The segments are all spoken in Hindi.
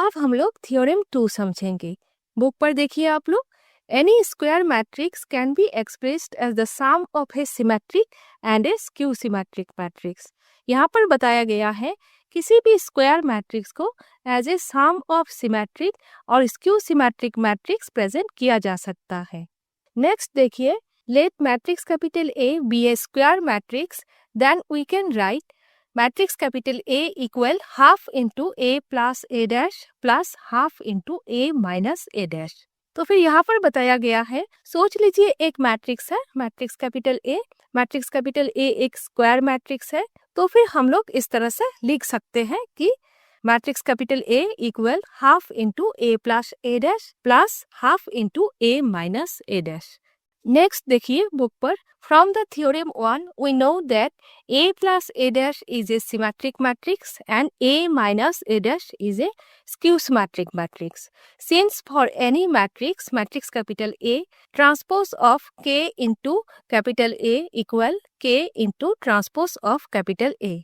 अब हम लोग थ्योरम 2 समझेंगे। बुक पर देखिए आप लोग। Any square matrix can be expressed as the sum of a symmetric and a skew symmetric matrix. यहाँ पर बताया गया है किसी भी स्क्वायर मैट्रिक्स को as a sum of symmetric और स्क्यू सिमेट्रिक मैट्रिक्स प्रेजेंट किया जा सकता है। नेक्स्ट देखिए, let matrix capital A be a square matrix, then we can write matrix capital A equal half into A plus A dash plus half into A minus A dash. तो फिर यहाँ पर बताया गया है, सोच लीजिए एक मैट्रिक्स है मैट्रिक्स कैपिटल ए एक स्क्वायर मैट्रिक्स है। तो फिर हम लोग इस तरह से लिख सकते हैं कि matrix capital A equal half into A plus A dash plus half into A minus A dash. Next देखिए बुक पर, from the theorem 1 we know that a plus a dash is a symmetric matrix and a minus a dash is a skew symmetric matrix. Since for any matrix capital A, transpose of k into capital A equal k into transpose of capital A,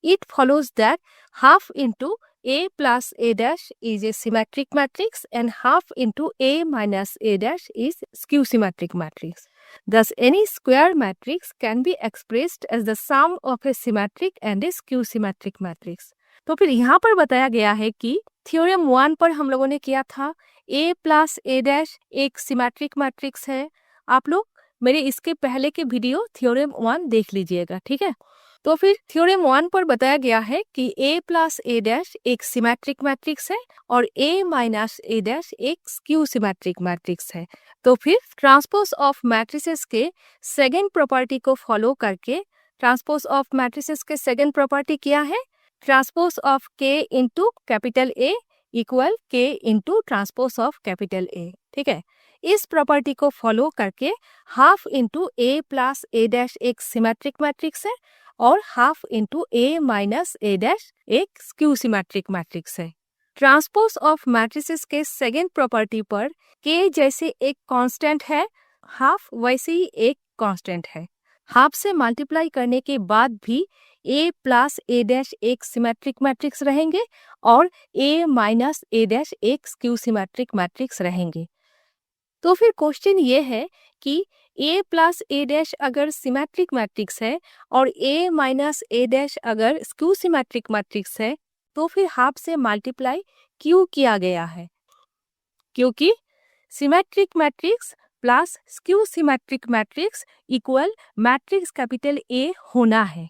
it follows that half into a plus a dash is a symmetric matrix and half into a minus a dash is skew symmetric matrix. Thus, any square matrix can be expressed as the sum of a symmetric and a skew symmetric matrix. तो फिर यहाँ पर बताया गया है कि थ्योरम 1 पर हम लोगों ने किया था a प्लस a डैश एक सिमेट्रिक मैट्रिक्स है। आप लोग मेरे इसके पहले के वीडियो थ्योरम 1 देख लीजिएगा, ठीक है। तो फिर थ्योरम 1 पर बताया गया है कि a प्लस a डैश एक सिमेट्रिक मैट्रिक्स है और a माइनस a डैश एक स्क्यू सिमेट्रिक मैट्रिक्स है। तो फिर ट्रांसपोज ऑफ मैट्रिसेस के सेकंड प्रॉपर्टी को फॉलो करके, ट्रांसपोज ऑफ मैट्रिसेस के सेकंड प्रॉपर्टी क्या है? Transpose of k into capital A equal k into transpose of capital A, ठीक है। इस प्रॉपर्टी को फॉलो करके half into a plus a dash एक सिमेट्रिक मैट्रिक्स है और half into a minus a dash एक स्क्यू सिमेट्रिक मैट्रिक्स है। ट्रांसपोज ऑफ मैट्रिसेस के सेकंड प्रॉपर्टी पर k जैसे एक कांस्टेंट है, हाफ वैसे ही एक कांस्टेंट है। हाफ से मल्टीप्लाई करने के बाद भी a प्लस a डैश एक सिमेट्रिक मैट्रिक्स रहेंगे और a माइनस a डैश एक स्क्यू सिमेट्रिक मैट्रिक्स रहेंगे। तो फिर क्वेश्चन ये है कि a प्लस a डैश अगर सिमेट्रिक मैट्रिक्स है और a माइनस a डैश अगर स्क्यू सिमेट्रिक मैट्रिक्स है, तो फिर हाफ से मल्टीप्लाई क्यों किया गया है? क्योंकि symmetric matrix plus skew symmetric matrix equal matrix capital A होना है।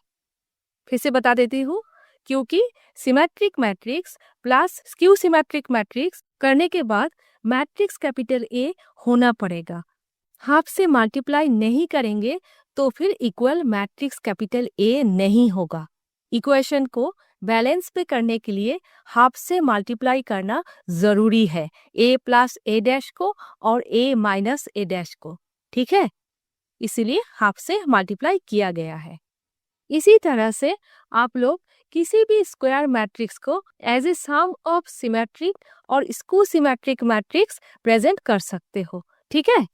फिर से बता देती हूँ, क्योंकि symmetric matrix plus skew symmetric matrix करने के बाद मैट्रिक्स कैपिटल A होना पड़ेगा। हाफ से मल्टीप्लाई नहीं करेंगे तो फिर इक्वल मैट्रिक्स कैपिटल A नहीं होगा। इक्वेशन को बैलेंस पे करने के लिए हाफ से मल्टीप्लाई करना जरूरी है, a प्लस a डैश को और a माइनस a डैश को, ठीक है। इसीलिए हाफ से मल्टीप्लाई किया गया है। इसी तरह से आप लोग किसी भी स्क्वायर मैट्रिक्स को as a sum of symmetric और स्क्यू सिमेट्रिक मैट्रिक्स प्रेजेंट कर सकते हो, ठीक है।